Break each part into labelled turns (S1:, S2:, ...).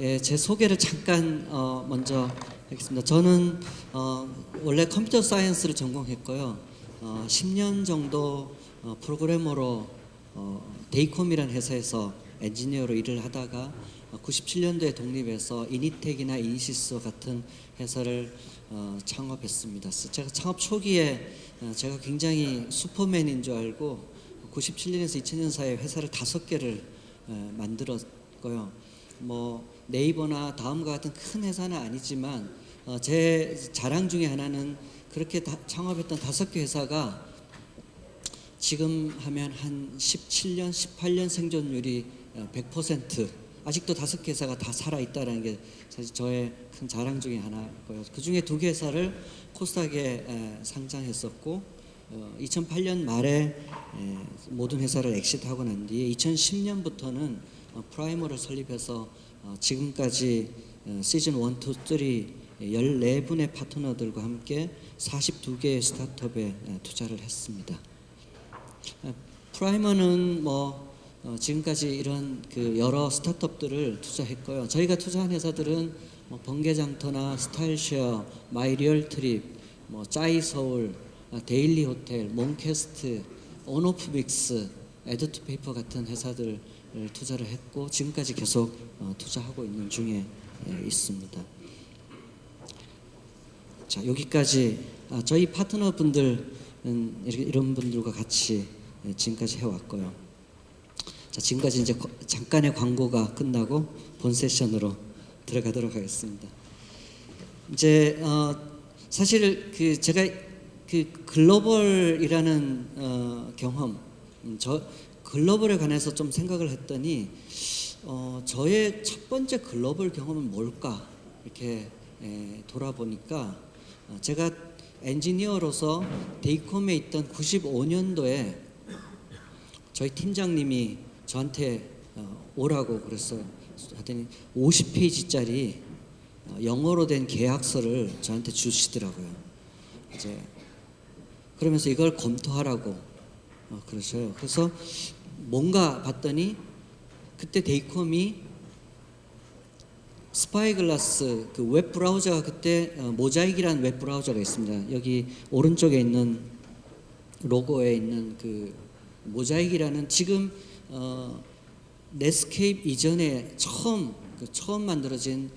S1: 예, 제 소개를 잠깐 먼저 하겠습니다. 저는 원래 컴퓨터 사이언스를 전공했고요. 10년 정도 프로그래머로 데이콤이라는 회사에서 엔지니어로 일을 하다가 97년도에 독립해서 이니텍이나 이니시스와 같은 회사를 창업했습니다. 제가 창업 초기에 제가 굉장히 슈퍼맨인 줄 알고 97년에서 2000년 사이에 회사를 5개를 만들었고요. 뭐 네이버나 다음과 같은 큰 회사는 아니지만 제 자랑 중에 하나는 그렇게 창업했던 5개 회사가 지금 하면 한 17년, 18년 생존율이 100%, 아직도 5개 회사가 다 살아있다는 게 사실 저의 큰 자랑 중에 하나고요. 그 중에 2개 회사를 코스닥에 상장했었고 2008년 말에 모든 회사를 엑시트하고 난 뒤에 2010년부터는 프라이머를 설립해서 지금까지 시즌 1, 2, 3 14분의 파트너들과 함께 42개의 스타트업에 투자를 했습니다. 프라이머는 지금까지 이런 여러 스타트업들을 투자했고요. 저희가 투자한 회사들은 번개장터나 스타일쉐어, 마이리얼트립, 짜이서울, 데일리호텔, 몽캐스트, 온오프믹스, 에드투페이퍼 같은 회사들을 투자를 했고 지금까지 계속 투자하고 있는 중에 있습니다. 자, 여기까지 저희 파트너분들은 이런 분들과 같이 지금까지 해왔고요. 자, 지금까지 이제 잠깐의 광고가 끝나고 본 세션으로 들어가도록 하겠습니다. 이제 사실 제가 글로벌이라는 경험, 글로벌에 관해서 좀 생각을 했더니 저의 첫 번째 글로벌 경험은 뭘까 이렇게 돌아보니까 제가 엔지니어로서 데이콤에 있던 95년도에 저희 팀장님이 저한테 오라고 그랬어요. 하더니 50페이지짜리 영어로 된 계약서를 저한테 주시더라고요. 이제 그러면서 이걸 검토하라고 그러셔요. 그래서 뭔가 봤더니 그때 데이콤이 스파이글라스 웹 브라우저가 그때 모자익이라는 웹 브라우저가 있습니다. 여기 오른쪽에 있는 로고에 있는 모자익이라는 지금 넷스케이프 이전에 처음 만들어진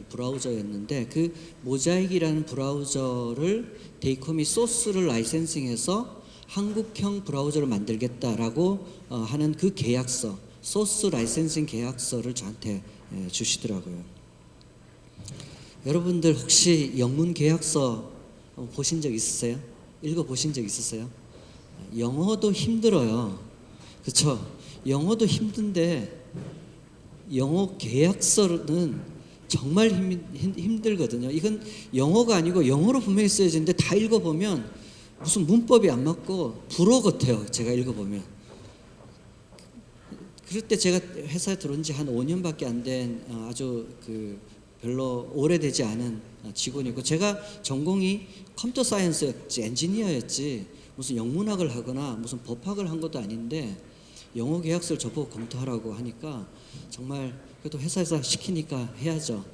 S1: 브라우저였는데 그 모자익이라는 브라우저를 데이콤이 소스를 라이센싱해서 한국형 브라우저를 만들겠다라고 하는 그 계약서, 소스 라이센싱 계약서를 저한테 주시더라고요. 여러분들 혹시 영문 계약서 보신 적 있으세요? 읽어보신 적 있으세요? 영어도 힘들어요. 그렇죠? 영어도 힘든데 영어 계약서는 정말 힘들거든요. 이건 영어가 아니고 영어로 분명히 쓰여지는데 다 읽어보면 무슨 문법이 안 맞고 불어 같아요. 제가 읽어보면. 그럴 때 제가 회사에 들어온 지 한 5년밖에 안 된 아주 별로 오래되지 않은 직원이고 제가 전공이 컴퓨터 사이언스였지 엔지니어였지 무슨 영문학을 하거나 무슨 법학을 한 것도 아닌데 영어 계약서를 저보고 검토하라고 하니까 정말 그래도 회사에서 시키니까 해야죠.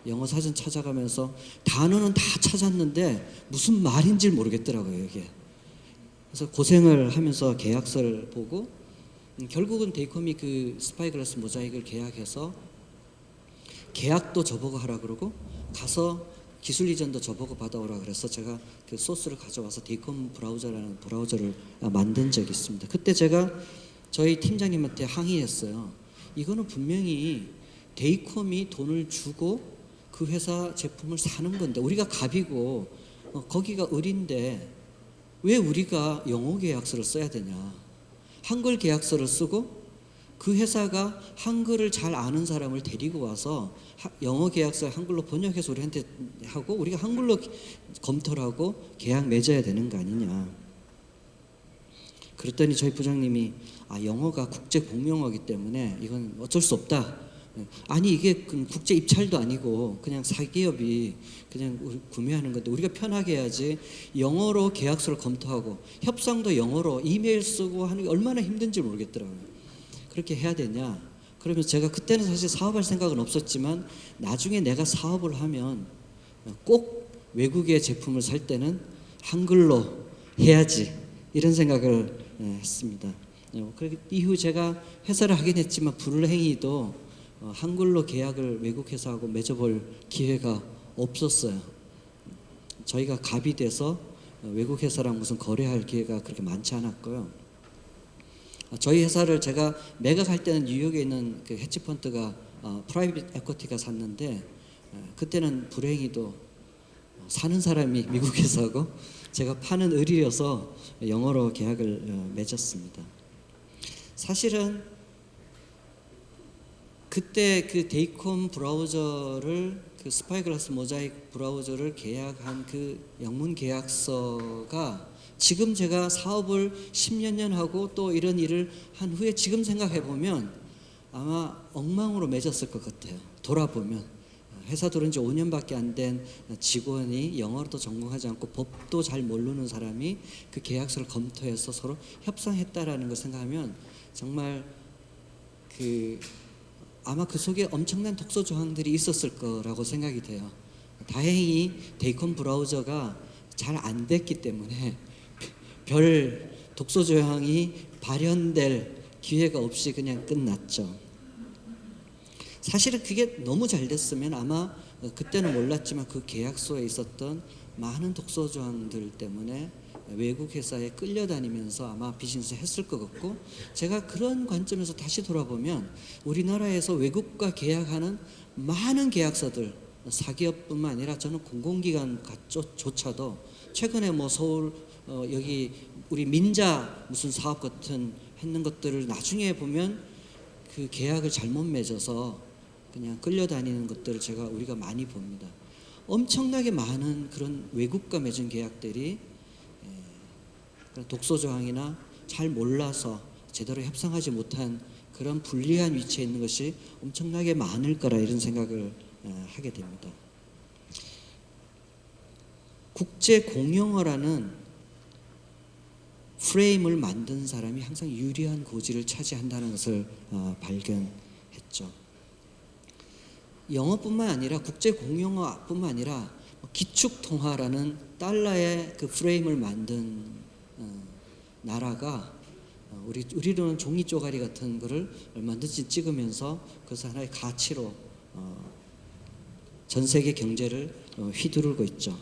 S1: 영어 사전 찾아가면서 단어는 다 찾았는데 무슨 말인지 모르겠더라고요 이게. 그래서 고생을 하면서 계약서를 보고 결국은 데이콤이 스파이글라스 모자익을 계약해서 계약도 저보고 하라 그러고 가서 기술 이전도 저보고 받아오라 그래서 제가 그 소스를 가져와서 데이콤 브라우저라는 브라우저를 만든 적이 있습니다. 그때 제가 저희 팀장님한테 항의했어요. 이거는 분명히 데이콤이 돈을 주고 그 회사 제품을 사는 건데 우리가 갑이고 거기가 을인데 왜 우리가 영어 계약서를 써야 되냐. 한글 계약서를 쓰고 그 회사가 한글을 잘 아는 사람을 데리고 와서 영어 계약서를 한글로 번역해서 우리한테 하고 우리가 한글로 검토를 하고 계약 맺어야 되는 거 아니냐. 그랬더니 저희 부장님이 영어가 국제 공용어이기 때문에 이건 어쩔 수 없다. 아니 이게 국제 입찰도 아니고 그냥 사기업이 그냥 구매하는 건데 우리가 편하게 해야지 영어로 계약서를 검토하고 협상도 영어로 이메일 쓰고 하는 게 얼마나 힘든지 모르겠더라고요. 그렇게 해야 되냐. 그러면 제가 그때는 사실 사업할 생각은 없었지만 나중에 내가 사업을 하면 꼭 외국의 제품을 살 때는 한글로 해야지 이런 생각을 했습니다. 그 이후 제가 회사를 하긴 했지만 불행히도 한글로 계약을 외국 회사하고 맺어볼 기회가 없었어요. 저희가 갑이 돼서 외국 회사랑 무슨 거래할 기회가 그렇게 많지 않았고요. 저희 회사를 제가 매각할 때는 뉴욕에 있는 그 헤지펀드가 프라이빗 에쿼티가 샀는데 그때는 불행히도 사는 사람이 미국 회사고 제가 파는 을이어서 영어로 계약을 맺었습니다. 사실은 그때 그 데이콤 브라우저를 그 스파이글라스 모자이크 브라우저를 계약한 그 영문 계약서가 지금 제가 사업을 10년 년 하고 또 이런 일을 한 후에 지금 생각해 보면 아마 엉망으로 맺었을 것 같아요. 돌아보면 회사 들어온 지 5년밖에 안 된 직원이 영어도 전공하지 않고 법도 잘 모르는 사람이 그 계약서를 검토해서 서로 협상했다라는 걸 생각하면 정말 아마 그 속에 엄청난 독소 조항들이 있었을 거라고 생각이 돼요. 다행히 데이콤 브라우저가 잘 안 됐기 때문에 별 독소 조항이 발현될 기회가 없이 그냥 끝났죠. 사실은 그게 너무 잘 됐으면 아마 그때는 몰랐지만 그 계약서에 있었던 많은 독소 조항들 때문에 외국 회사에 끌려다니면서 아마 비즈니스 했을 것 같고, 제가 그런 관점에서 다시 돌아보면 우리나라에서 외국과 계약하는 많은 계약서들, 사기업뿐만 아니라 저는 공공기관조차도 최근에 뭐 서울 여기 우리 민자 무슨 사업 같은 했는 것들을 나중에 보면 그 계약을 잘못 맺어서 그냥 끌려다니는 것들을 우리가 많이 봅니다. 엄청나게 많은 그런 외국과 맺은 계약들이 독소 조항이나 잘 몰라서 제대로 협상하지 못한 그런 불리한 위치에 있는 것이 엄청나게 많을 거라 이런 생각을 하게 됩니다. 국제 공용어라는 프레임을 만든 사람이 항상 유리한 고지를 차지한다는 것을 발견했죠. 영어뿐만 아니라 국제 공용어뿐만 아니라 기축통화라는 달러의 그 프레임을 만든 나라가 우리로는 종이 쪼가리 같은 거를 얼마든지 찍으면서 그것을 하나의 가치로 전 세계 경제를 휘두르고 있죠.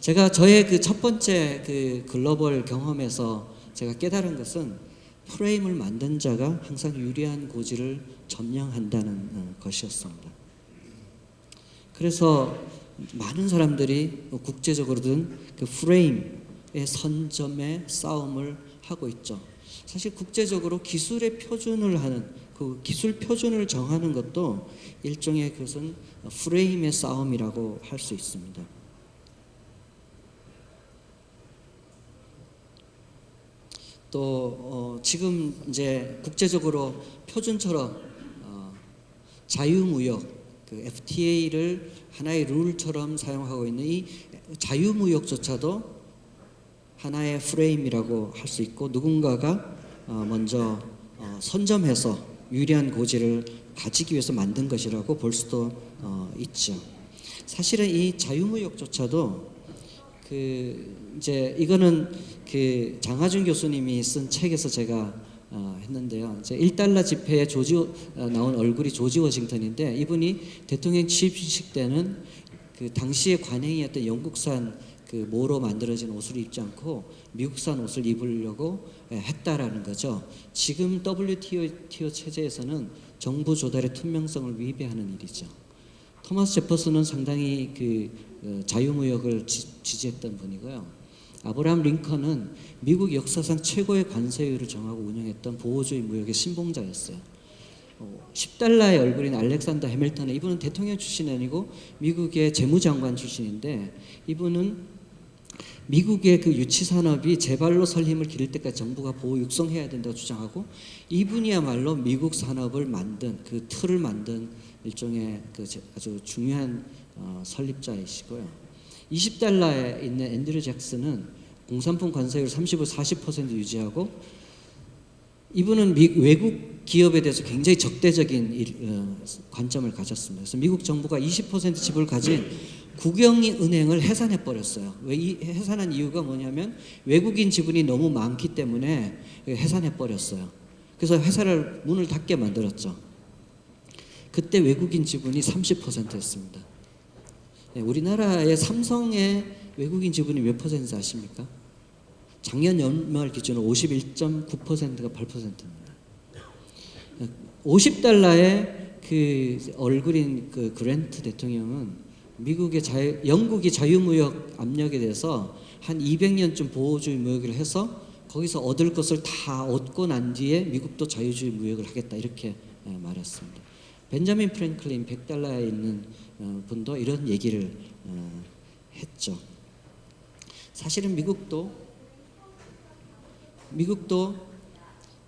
S1: 제가 저의 그 첫 번째 그 글로벌 경험에서 제가 깨달은 것은 프레임을 만든 자가 항상 유리한 고지를 점령한다는 것이었습니다. 그래서 많은 사람들이 국제적으로든 그 프레임의 선점의 싸움을 하고 있죠. 사실 국제적으로 기술의 표준을 하는 그 기술 표준을 정하는 것도 일종의 그것은 프레임의 싸움이라고 할 수 있습니다. 또 지금 이제 국제적으로 표준처럼 자유무역 그 FTA를 하나의 룰처럼 사용하고 있는 이 자유무역조차도 하나의 프레임이라고 할 수 있고, 누군가가 먼저 선점해서 유리한 고지를 가지기 위해서 만든 것이라고 볼 수도 있죠. 사실은 이 자유무역조차도 이제 이거는 그 장하준 교수님이 쓴 책에서 제가 했는데요. 이제 1달러 지폐에 나온 얼굴이 조지 워싱턴인데, 이분이 대통령 취임식 때는 그 당시의 관행이었던 영국산 그 모로 만들어진 옷을 입지 않고 미국산 옷을 입으려고 했다라는 거죠. 지금 WTO 체제에서는 정부 조달의 투명성을 위배하는 일이죠. 토마스 제퍼슨은 상당히 자유무역을 지지했던 분이고요. 아브라함 링컨은 미국 역사상 최고의 관세율을 정하고 운영했던 보호주의 무역의 신봉자였어요. 10달러의 얼굴인 알렉산더 해밀턴은, 이분은 대통령 출신이 아니고 미국의 재무장관 출신인데, 이분은 미국의 그 유치산업이 제발로 설 힘을 기를 때까지 정부가 보호 육성해야 된다고 주장하고, 이분이야말로 미국 산업을 만든 그 틀을 만든 일종의 그 아주 중요한 설립자이시고요. 20달러에 있는 앤드류 잭슨은 공산품 관세율 30에서 40% 유지하고, 이분은 외국 기업에 대해서 굉장히 적대적인 관점을 가졌습니다. 그래서 미국 정부가 20% 지분을 가진 국영은행을 해산해 버렸어요. 왜 이 해산한 이유가 뭐냐면 외국인 지분이 너무 많기 때문에 해산해 버렸어요. 그래서 회사를 문을 닫게 만들었죠. 그때 외국인 지분이 30%였습니다. 우리나라의 삼성의 외국인 지분이 몇 퍼센트 아십니까? 작년 연말 기준으로 51.9%가 8%입니다. 50달러의 그 얼굴인 그 그랜트 대통령은 영국이 자유무역 압력에 대해서 한 200년쯤 보호주의 무역을 해서 거기서 얻을 것을 다 얻고 난 뒤에 미국도 자유주의 무역을 하겠다 이렇게 말했습니다. 벤자민 프랭클린 100달러에 있는 분도 이런 얘기를 했죠. 사실은 미국도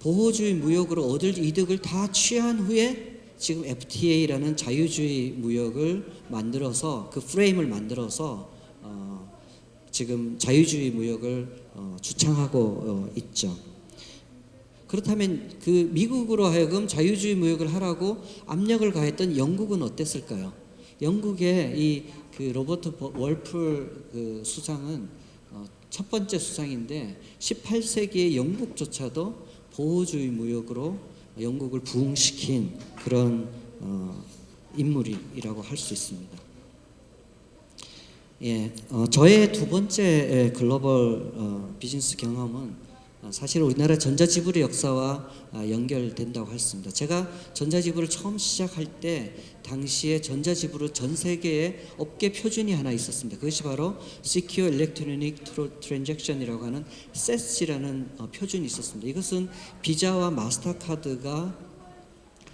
S1: 보호주의 무역으로 얻을 이득을 다 취한 후에 지금 FTA라는 자유주의 무역을 만들어서 그 프레임을 만들어서 지금 자유주의 무역을 주창하고 있죠. 그렇다면 그 미국으로 하여금 자유주의 무역을 하라고 압력을 가했던 영국은 어땠을까요? 영국의 이 그 로버트 월풀 그 수상은 첫 번째 수상인데 18세기의 영국조차도 보호주의 무역으로 영국을 부흥시킨 그런 인물이라고 할 수 있습니다. 저의 두 번째 글로벌 비즈니스 경험은 사실 우리나라 전자지불의 역사와 연결된다고 했습니다. 제가 전자지불을 처음 시작할 때 당시에 전자지불은 전 세계에 업계 표준이 하나 있었습니다. 그것이 바로 Secure Electronic Transaction이라고 하는 SETS라는 표준이 있었습니다. 이것은 비자와 마스터카드가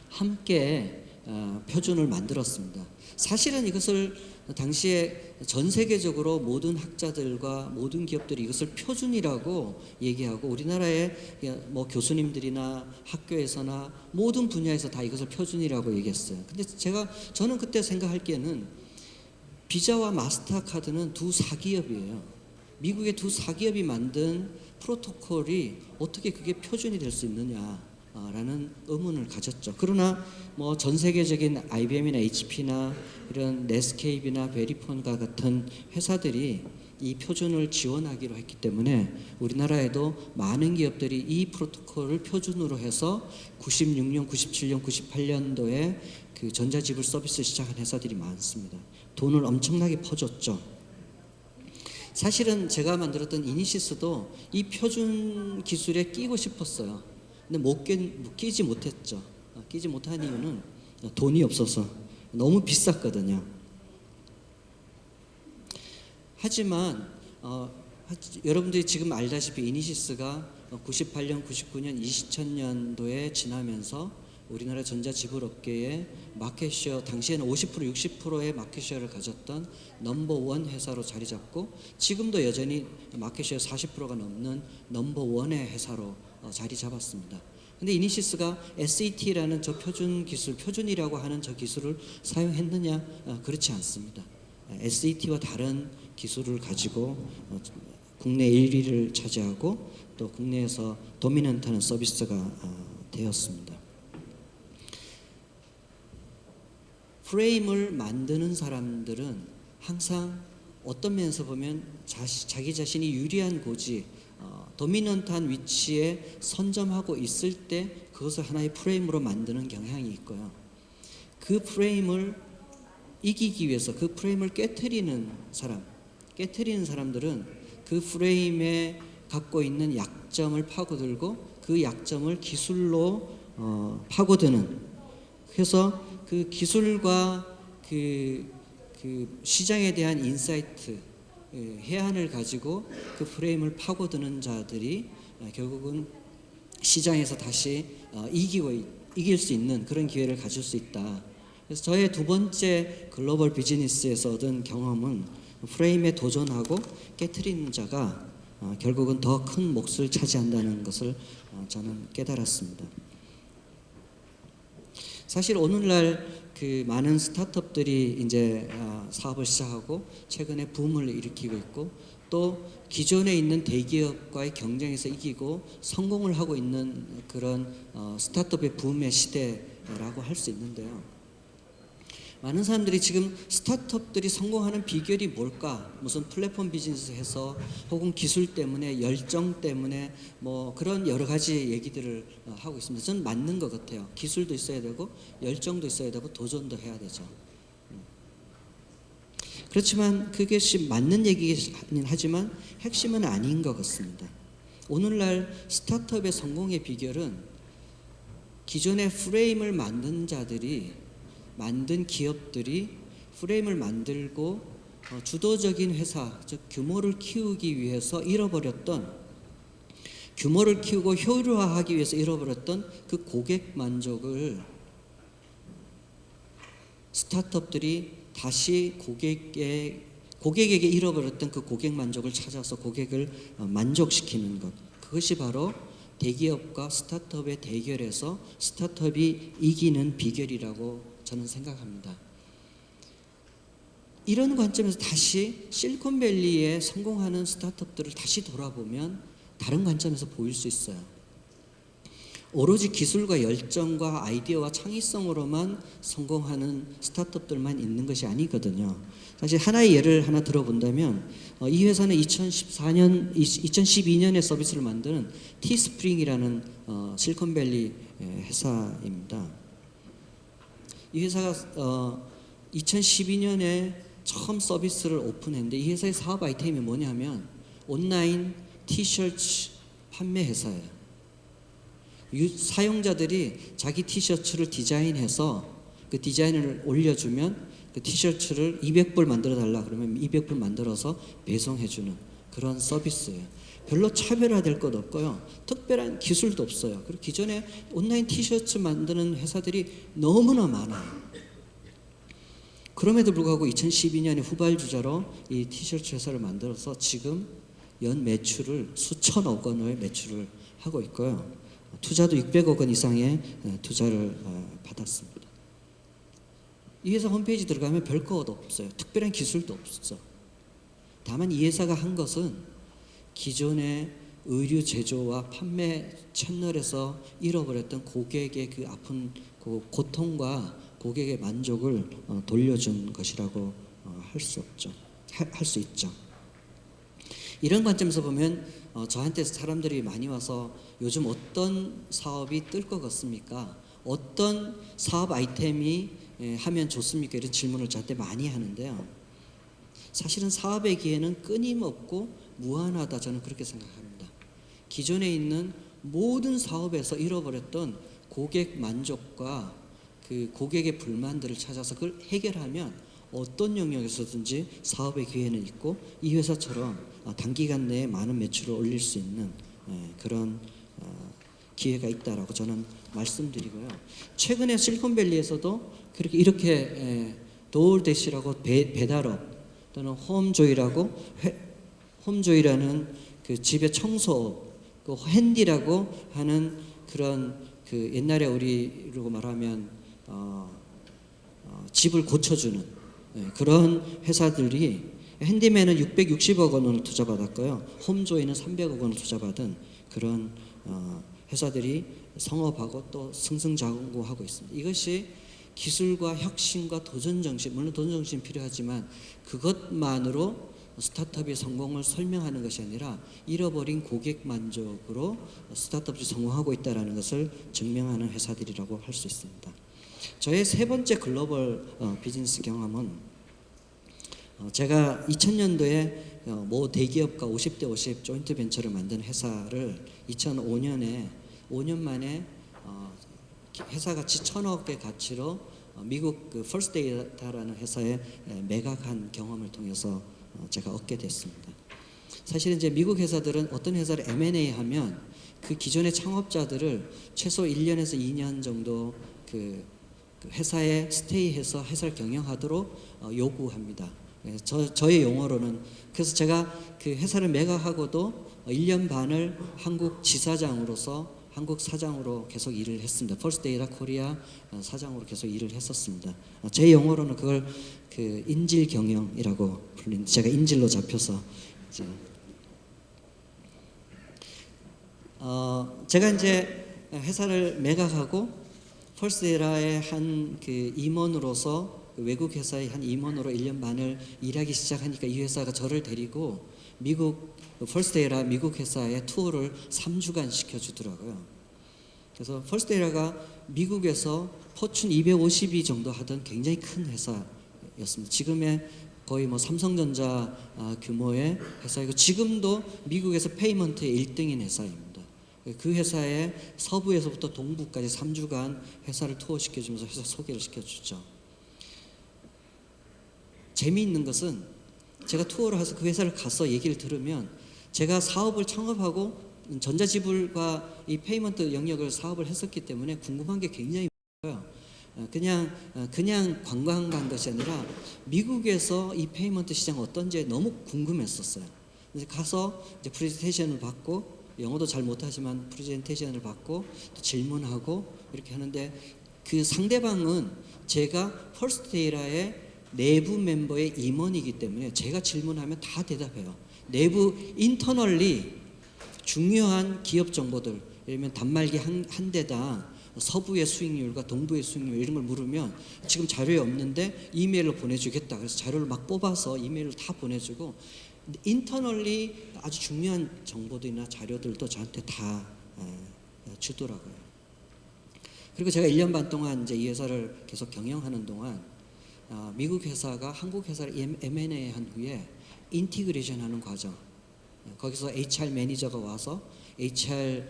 S1: 함께 표준을 만들었습니다. 사실은 이것을 당시에 전 세계적으로 모든 학자들과 모든 기업들이 이것을 표준이라고 얘기하고 우리나라의 뭐 교수님들이나 학교에서나 모든 분야에서 다 이것을 표준이라고 얘기했어요. 근데 저는 그때 생각할게는 비자와 마스터카드는 두 사기업이에요. 미국의 두 사기업이 만든 프로토콜이 어떻게 그게 표준이 될 수 있느냐 라는 의문을 가졌죠. 그러나 뭐 전 세계적인 IBM이나 HP나 이런 넷스케이프나 베리폰과 같은 회사들이 이 표준을 지원하기로 했기 때문에 우리나라에도 많은 기업들이 이 프로토콜을 표준으로 해서 96년, 97년, 98년도에 그 전자지불 서비스를 시작한 회사들이 많습니다. 돈을 엄청나게 퍼줬죠. 사실은 제가 만들었던 이니시스도 이 표준 기술에 끼고 싶었어요. 근데 끼지 못했죠. 끼지 못한 이유는 돈이 없어서 너무 비쌌거든요. 하지만 여러분들이 지금 알다시피 이니시스가 98년, 99년, 2000년도에 지나면서 우리나라 전자지불업계의 마켓쉐어 당시에는 50%, 60%의 마켓쉐어를 가졌던 넘버원 회사로 자리 잡고 지금도 여전히 마켓쉐어 40%가 넘는 넘버원의 회사로 자리 잡았습니다. 근데 이니시스가 SET라는 저 표준이라고 하는 저 기술을 사용했느냐? 그렇지 않습니다. SET와 다른 기술을 가지고 국내 1위를 차지하고 또 국내에서 도미넌트한 서비스가 되었습니다. 프레임을 만드는 사람들은 항상 어떤 면에서 보면 자기 자신이 유리한 고지, 도미넌트한 위치에 선점하고 있을 때 그것을 하나의 프레임으로 만드는 경향이 있고요. 그 프레임을 이기기 위해서 그 프레임을 깨트리는 사람들은 그 프레임에 갖고 있는 약점을 파고들고 그 약점을 기술로 파고드는, 그래서 그 기술과 그 시장에 대한 인사이트, 해안을 가지고 그 프레임을 파고드는 자들이 결국은 시장에서 다시 이길 수 있는 그런 기회를 가질 수 있다. 그래서 저의 두 번째 글로벌 비즈니스에서 얻은 경험은 프레임에 도전하고 깨트리는 자가 결국은 더 큰 몫을 차지한다는 것을 저는 깨달았습니다. 사실 오늘날 그 많은 스타트업들이 이제 사업을 시작하고 최근에 붐을 일으키고 있고 또 기존에 있는 대기업과의 경쟁에서 이기고 성공을 하고 있는 그런 스타트업의 붐의 시대라고 할 수 있는데요. 많은 사람들이 지금 스타트업들이 성공하는 비결이 뭘까? 무슨 플랫폼 비즈니스 해서 혹은 기술 때문에 열정 때문에 뭐 그런 여러 가지 얘기들을 하고 있습니다. 저는 맞는 것 같아요. 기술도 있어야 되고 열정도 있어야 되고 도전도 해야 되죠. 그렇지만 그것이 맞는 얘기긴 하지만 핵심은 아닌 것 같습니다. 오늘날 스타트업의 성공의 비결은 기존의 프레임을 만든 자들이 만든 기업들이 프레임을 만들고 주도적인 회사, 즉 규모를 키우기 위해서 잃어버렸던 규모를 키우고 효율화하기 위해서 잃어버렸던 그 고객 만족을 스타트업들이 다시 고객에게 잃어버렸던 그 고객 만족을 찾아서 고객을 만족시키는 것, 그것이 바로 대기업과 스타트업의 대결에서 스타트업이 이기는 비결이라고 저는 생각합니다. 이런 관점에서 다시 실리콘밸리에 성공하는 스타트업들을 다시 돌아보면 다른 관점에서 보일 수 있어요. 오로지 기술과 열정과 아이디어와 창의성으로만 성공하는 스타트업들만 있는 것이 아니거든요. 사실 하나의 예를 하나 들어본다면 이 회사는 2012년에 서비스를 만드는 티스프링이라는 실리콘밸리 회사입니다. 이 회사가 2012년에 처음 서비스를 오픈했는데 이 회사의 사업 아이템이 뭐냐면 온라인 티셔츠 판매 회사예요. 사용자들이 자기 티셔츠를 디자인해서 그 디자인을 올려주면 그 티셔츠를 200불 만들어 달라 그러면 200불 만들어서 배송해주는 그런 서비스예요. 별로 차별화될 것 없고요. 특별한 기술도 없어요. 그리고 기존에 온라인 티셔츠 만드는 회사들이 너무나 많아요. 그럼에도 불구하고 2012년에 후발주자로 이 티셔츠 회사를 만들어서 지금 연 매출을 수천억 원의 매출을 하고 있고요. 투자도 600억 원 이상의 투자를 받았습니다. 이 회사 홈페이지 들어가면 별것 없어요. 특별한 기술도 없어. 다만 이 회사가 한 것은 기존의 의류 제조와 판매 채널에서 잃어버렸던 고객의 그 아픈 그 고통과 고객의 만족을 돌려준 것이라고 할 수 있죠. 이런 관점에서 보면 저한테 사람들이 많이 와서 요즘 어떤 사업이 뜰 것 같습니까? 어떤 사업 아이템이 하면 좋습니까? 이런 질문을 저한테 많이 하는데요. 사실은 사업의 기회는 끊임없고 무한하다, 저는 그렇게 생각합니다. 기존에 있는 모든 사업에서 잃어버렸던 고객 만족과 그 고객의 불만들을 찾아서 그걸 해결하면 어떤 영역에서든지 사업의 기회는 있고 이 회사처럼 단기간 내에 많은 매출을 올릴 수 있는 그런 기회가 있다라고 저는 말씀드리고요. 최근에 실리콘밸리에서도 그렇게 이렇게 도어대시라고 배달업 또는 홈조이라는 그 집의 청소업, 그 핸디라고 하는 그런 그 옛날에 우리로 말하면 집을 고쳐주는 그런 회사들이 핸디맨은 660억 원을 투자받았고요. 홈조이는 300억 원을 투자받은 그런 회사들이 성업하고 또 승승장구하고 있습니다. 이것이 기술과 혁신과 도전정신, 물론 도전정신이 필요하지만 그것만으로 스타트업의 성공을 설명하는 것이 아니라 잃어버린 고객 만족으로 스타트업이 성공하고 있다는 것을 증명하는 회사들이라고 할 수 있습니다. 저의 세 번째 글로벌 비즈니스 경험은 제가 2000년도에 모 대기업과 50대 50 조인트 벤처를 만든 회사를 2005년에 5년 만에 회사 가치 1,000억의 가치로 미국 그 퍼스트데이터라는 회사에 매각한 경험을 통해서 제가 얻게 됐습니다. 사실은 이제 미국 회사들은 어떤 회사를 M&A 하면 그 기존의 창업자들을 최소 1년에서 2년 정도 그 회사에 스테이해서 회사를 경영하도록 요구합니다. 저의 용어로는 그래서 제가 그 회사를 매각하고도 1년 반을 한국 지사장으로서 한국 사장으로 계속 일을 했습니다. 펄스데이터 코리아 사장으로 계속 일을 했었습니다. 제 용어로는 그걸 그 인질 경영이라고 불리는데 제가 인질로 잡혀서 자, 제가 이제 회사를 매각하고 펄스데라의 한 그 임원으로서 외국 회사의 한 임원으로 1년 반을 일하기 시작하니까 이 회사가 저를 데리고 미국 펄스데라 미국 회사에 투어를 3주간 시켜주더라고요. 그래서 펄스데라가 미국에서 포춘 250위 정도 하던 굉장히 큰 회사였습니다. 지금의 거의 뭐 삼성전자 규모의 회사이고 지금도 미국에서 페이먼트의 1등인 회사입니다. 그 회사에 서부에서부터 동부까지 3주간 회사를 투어시켜주면서 회사 소개를 시켜주죠. 재미있는 것은 제가 투어를 해서 그 회사를 가서 얘기를 들으면 제가 사업을 창업하고 전자지불과 이 페이먼트 영역을 사업을 했었기 때문에 궁금한 게 굉장히 많아요. 그냥 관광 간 것이 아니라 미국에서 이 페이먼트 시장 어떤지 너무 궁금했었어요. 그래서 가서 이제 프레젠테이션을 받고 영어도 잘 못하지만 프레젠테이션을 받고 또 질문하고 이렇게 하는데 그 상대방은 제가 펄스데이라의 내부 멤버의 임원이기 때문에 제가 질문하면 다 대답해요. 내부 인터널리 중요한 기업 정보들, 예를 들면 단말기 한 대당 서부의 수익률과 동부의 수익률 이런 걸 물으면 지금 자료에 없는데 이메일로 보내주겠다. 그래서 자료를 막 뽑아서 이메일로 다 보내주고 인터널리 아주 중요한 정보들이나 자료들도 저한테 다 주더라고요. 그리고 제가 1년 반 동안 이제 이 회사를 계속 경영하는 동안 미국 회사가 한국 회사를 M&A 한 후에 인티그레이션 하는 과정, 거기서 HR 매니저가 와서 HR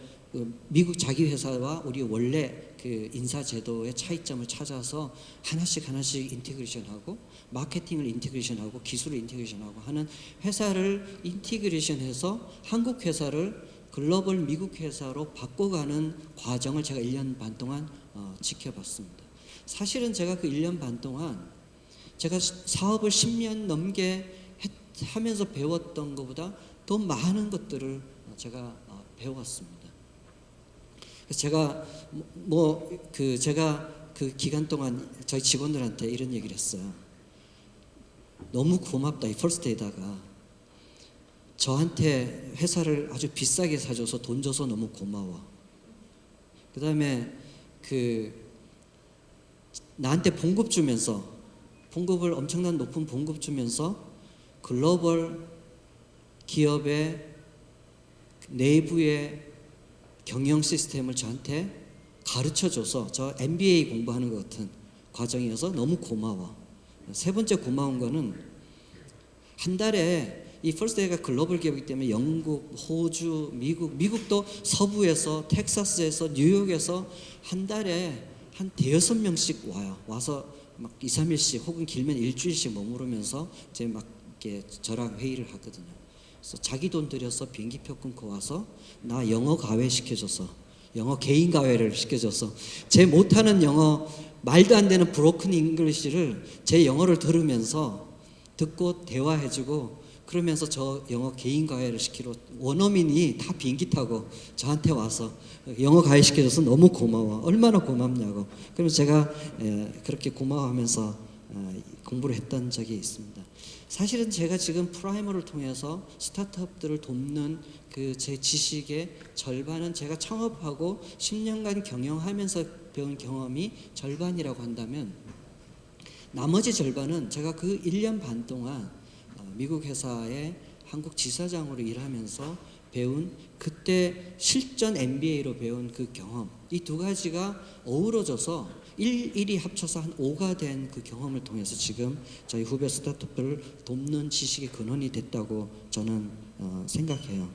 S1: 미국 자기 회사와 우리 원래 그 인사 제도의 차이점을 찾아서 하나씩 인티그레이션하고 마케팅을 인티그레이션하고 기술을 인티그레이션하고 하는 회사를 인티그레이션해서 한국 회사를 글로벌 미국 회사로 바꿔가는 과정을 제가 1년 반 동안 지켜봤습니다. 사실은 제가 그 1년 반 동안 제가 사업을 10년 넘게 하면서 배웠던 것보다 더 많은 것들을 제가 배웠습니다. 그래서 제가 그 기간 동안 저희 직원들한테 이런 얘기를 했어요. 너무 고맙다. 이 펄스데이다가 저한테 회사를 아주 비싸게 사줘서 돈 줘서 너무 고마워. 그 다음에 나한테 봉급 주면서 봉급을 엄청난 높은 봉급 주면서 글로벌 기업의 내부의 경영 시스템을 저한테 가르쳐줘서 저 MBA 공부하는 것 같은 과정이어서 너무 고마워. 세 번째 고마운 거는 한 달에 이 펄스데이가 글로벌 기업이기 때문에 영국, 호주, 미국도 서부에서 텍사스에서 뉴욕에서 한 달에 한 대여섯 명씩 와요. 와서 막 2, 3일씩 혹은 길면 일주일씩 머무르면서 이제 막 이렇게 저랑 회의를 하거든요. 그래서 자기 돈 들여서 비행기표 끊고 와서 나 영어 가외 시켜줘서 영어 개인 가외를 시켜줘서 제 못하는 영어 말도 안 되는 브로큰 잉글리시를 제 영어를 들으면서 듣고 대화해주고 그러면서 저 영어 개인 가외를 시키러 원어민이 다 비행기 타고 저한테 와서 영어 가외 시켜줘서 너무 고마워. 얼마나 고맙냐고. 그러면서 제가 그렇게 고마워하면서 공부를 했던 적이 있습니다. 사실은 제가 지금 프라이머를 통해서 스타트업들을 돕는 그 제 지식의 절반은 제가 창업하고 10년간 경영하면서 배운 경험이 절반이라고 한다면 나머지 절반은 제가 그 1년 반 동안 미국 회사의 한국 지사장으로 일하면서 배운 그때 실전 MBA로 배운 그 경험, 이 두 가지가 어우러져서 1이 합쳐서 한 5가 된 그 경험을 통해서 지금 저희 후배 스타트업들을 돕는 지식의 근원이 됐다고 저는 생각해요.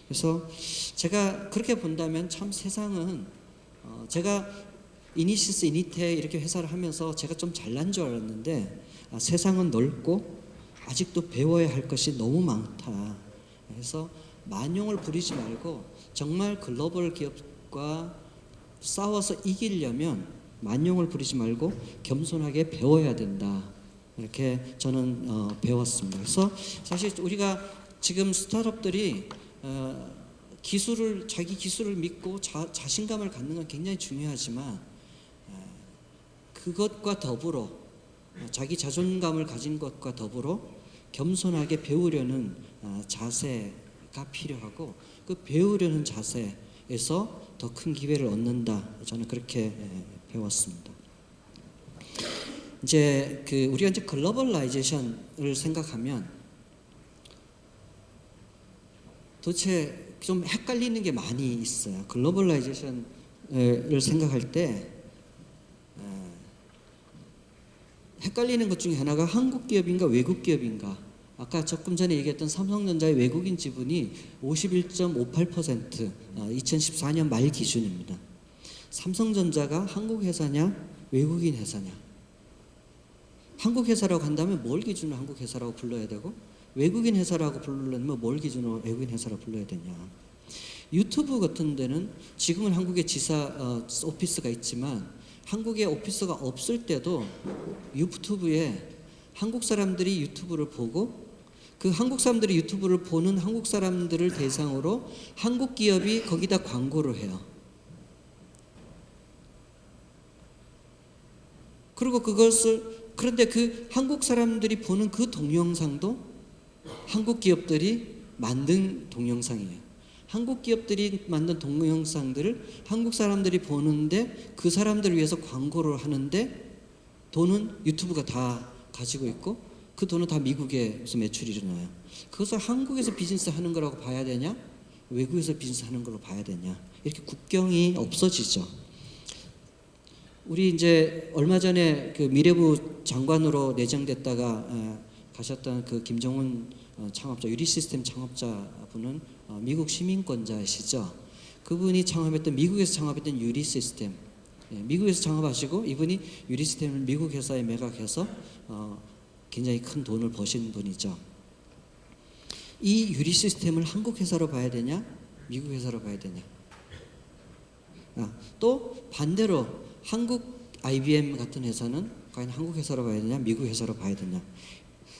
S1: 그래서 제가 그렇게 본다면 참 세상은 제가 이니시스, 이니테 이렇게 회사를 하면서 제가 좀 잘난 줄 알았는데 세상은 넓고 아직도 배워야 할 것이 너무 많다. 그래서 만용을 부리지 말고 정말 글로벌 기업과 싸워서 이기려면 만용을 부리지 말고 겸손하게 배워야 된다. 이렇게 저는 배웠습니다. 그래서 사실 우리가 지금 스타트업들이 자기 기술을 믿고 자신감을 갖는 건 굉장히 중요하지만 그것과 더불어 자기 자존감을 가진 것과 더불어 겸손하게 배우려는 자세가 필요하고 그 배우려는 자세에서 더 큰 기회를 얻는다. 저는 그렇게 배웠습니다. 이제 우리가 이제 글로벌라이제이션을 생각하면 도대체 좀 헷갈리는 게 많이 있어요. 글로벌라이제이션을 생각할 때 헷갈리는 것 중에 하나가 한국 기업인가 외국 기업인가. 아까 조금 전에 얘기했던 삼성전자의 외국인 지분이 51.58%, 2014년 말 기준입니다. 삼성전자가 한국 회사냐 외국인 회사냐. 한국 회사라고 한다면 뭘 기준으로 한국 회사라고 불러야 되고 외국인 회사라고 부르려면 뭘 기준으로 외국인 회사라고 불러야 되냐. 유튜브 같은 데는 지금은 한국에 지사 오피스가 있지만 한국에 오피스가 없을 때도 유튜브에 한국 사람들이 유튜브를 보고 그 한국 사람들이 유튜브를 보는 한국 사람들을 대상으로 한국 기업이 거기다 광고를 해요. 그리고 그런데 그 한국 사람들이 보는 그 동영상도 한국 기업들이 만든 동영상이에요. 한국 기업들이 만든 동영상들을 한국 사람들이 보는데 그 사람들을 위해서 광고를 하는데 돈은 유튜브가 다 가지고 있고 그 돈은 다 미국에서 매출이 일어나요. 그것을 한국에서 비즈니스 하는 거라고 봐야 되냐 외국에서 비즈니스 하는 걸로 봐야 되냐. 이렇게 국경이 없어지죠. 우리 이제 얼마 전에 그 미래부 장관으로 내정됐다가 가셨던 그 김정은 창업자, 유리시스템 창업자분은 미국 시민권자이시죠. 그분이 미국에서 창업했던 유리시스템, 미국에서 창업하시고 이분이 유리시스템을 미국 회사에 매각해서 굉장히 큰 돈을 버신 분이죠. 이 유리시스템을 한국 회사로 봐야 되냐 미국 회사로 봐야 되냐. 또 반대로 한국 IBM 같은 회사는 과연 한국 회사로 봐야 되냐 미국 회사로 봐야 되냐.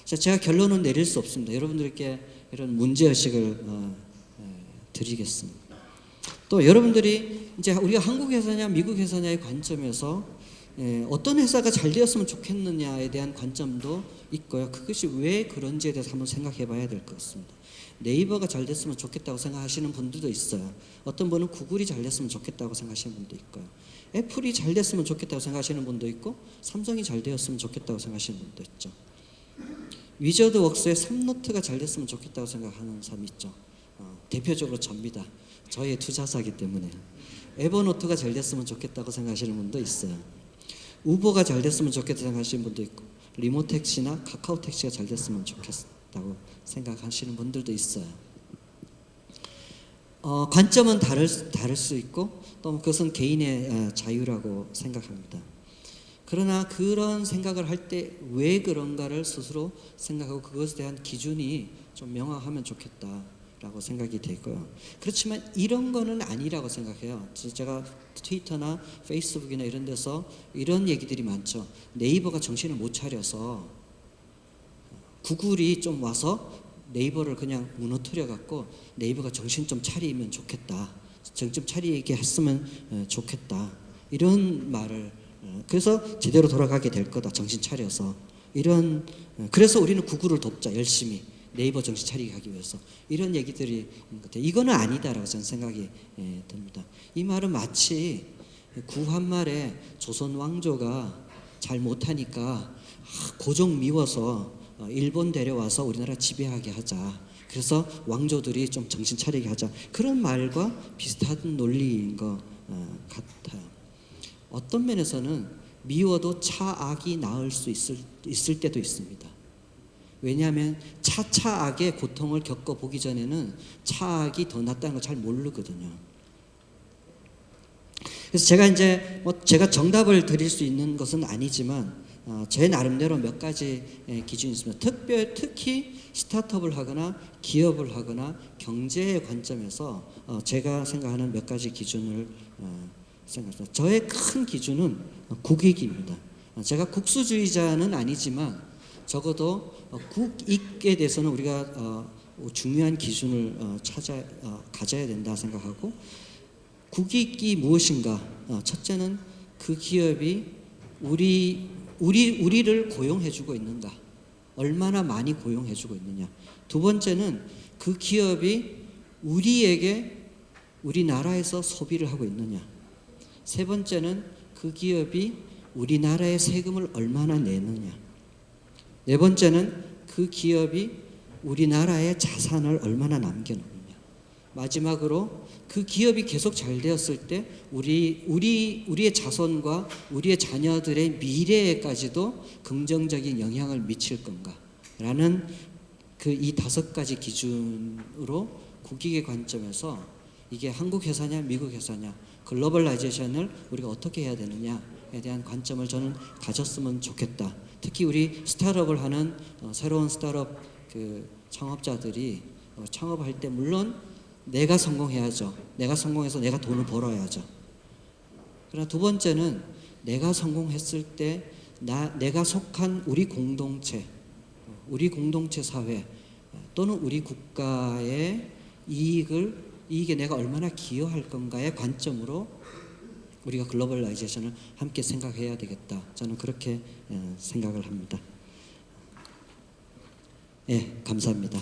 S1: 제가 결론은 내릴 수 없습니다. 여러분들께 이런 문제의식을 드리겠습니다. 또 여러분들이 이제 우리가 한국 회사냐 미국 회사냐의 관점에서 어떤 회사가 잘 되었으면 좋겠느냐에 대한 관점도 있고요. 그것이 왜 그런지에 대해서 한번 생각해 봐야 될 것 같습니다. 네이버가 잘 됐으면 좋겠다고 생각하시는 분들도 있어요. 어떤 분은 구글이 잘 됐으면 좋겠다고 생각하시는 분도 있고요. 애플이 잘 됐으면 좋겠다고 생각하시는 분도 있고 삼성이 잘 되었으면 좋겠다고 생각하시는 분도 있죠. 위저드웍스의 삽노트가 잘 됐으면 좋겠다고 생각하는 사람이 있죠. 대표적으로 접니다. 저의 투자사이기 때문에. 에버노트가 잘 됐으면 좋겠다고 생각하시는 분도 있어요. 우버가 잘 됐으면 좋겠다고 생각하시는 분도 있고 리모택시나 카카오택시가 잘 됐으면 좋겠다고 생각하시는 분들도 있어요. 관점은 다를 수 있고 또 그것은 개인의 자유라고 생각합니다. 그러나 그런 생각을 할 때 왜 그런가를 스스로 생각하고 그것에 대한 기준이 좀 명확하면 좋겠다라고 생각이 되고요. 그렇지만 이런 거는 아니라고 생각해요. 제가 트위터나 페이스북이나 이런 데서 이런 얘기들이 많죠. 네이버가 정신을 못 차려서 구글이 좀 와서 네이버를 그냥 무너뜨려 갖고 네이버가 정신 좀 차리면 좋겠다. 정신 좀 차리게 했으면 좋겠다. 이런 말을 그래서 제대로 돌아가게 될 거다. 정신 차려서 그래서 우리는 구글을 돕자 열심히 네이버 정신 차리게 하기 위해서 이런 얘기들이 있는 것 같아요. 이거는 아니다라고 저는 생각이 듭니다. 이 말은 마치 구한말에 조선 왕조가 잘 못하니까 고종 미워서 일본 데려와서 우리나라 지배하게 하자. 그래서 왕조들이 좀 정신 차리게 하자. 그런 말과 비슷한 논리인 것 같아요. 어떤 면에서는 미워도 차악이 나을 수 있을 때도 있습니다. 왜냐하면 차악의 고통을 겪어보기 전에는 차악이 더 낫다는 걸 잘 모르거든요. 그래서 제가 정답을 드릴 수 있는 것은 아니지만 제 나름대로 몇 가지 기준이 있습니다. 특히 스타트업을 하거나 기업을 하거나 경제의 관점에서 제가 생각하는 몇 가지 기준을 생각합니다. 저의 큰 기준은 국익입니다. 제가 국수주의자는 아니지만 적어도 국익에 대해서는 우리가 중요한 기준을 가져야 된다 생각하고 국익이 무엇인가? 첫째는 그 기업이 우리를 고용해주고 있는가? 얼마나 많이 고용해주고 있느냐. 두 번째는 그 기업이 우리에게 우리나라에서 소비를 하고 있느냐. 세 번째는 그 기업이 우리나라에 세금을 얼마나 내느냐. 네 번째는 그 기업이 우리나라에 자산을 얼마나 남겨놓느냐. 마지막으로 그 기업이 계속 잘 되었을 때 우리의 자손과 우리의 자녀들의 미래에까지도 긍정적인 영향을 미칠 건가라는 그 이 5가지 기준으로 국익의 관점에서 이게 한국 회사냐 미국 회사냐 글로벌라이제이션을 우리가 어떻게 해야 되느냐에 대한 관점을 저는 가졌으면 좋겠다. 특히 우리 스타트업을 하는 새로운 스타트업 그 창업자들이 창업할 때 물론 내가 성공해야죠. 내가 성공해서 내가 돈을 벌어야죠. 그러나 두 번째는 내가 성공했을 때 내가 속한 우리 공동체 사회 또는 우리 국가의 이익에 내가 얼마나 기여할 건가의 관점으로 우리가 글로벌라이제이션을 함께 생각해야 되겠다. 저는 그렇게 생각을 합니다. 예, 감사합니다.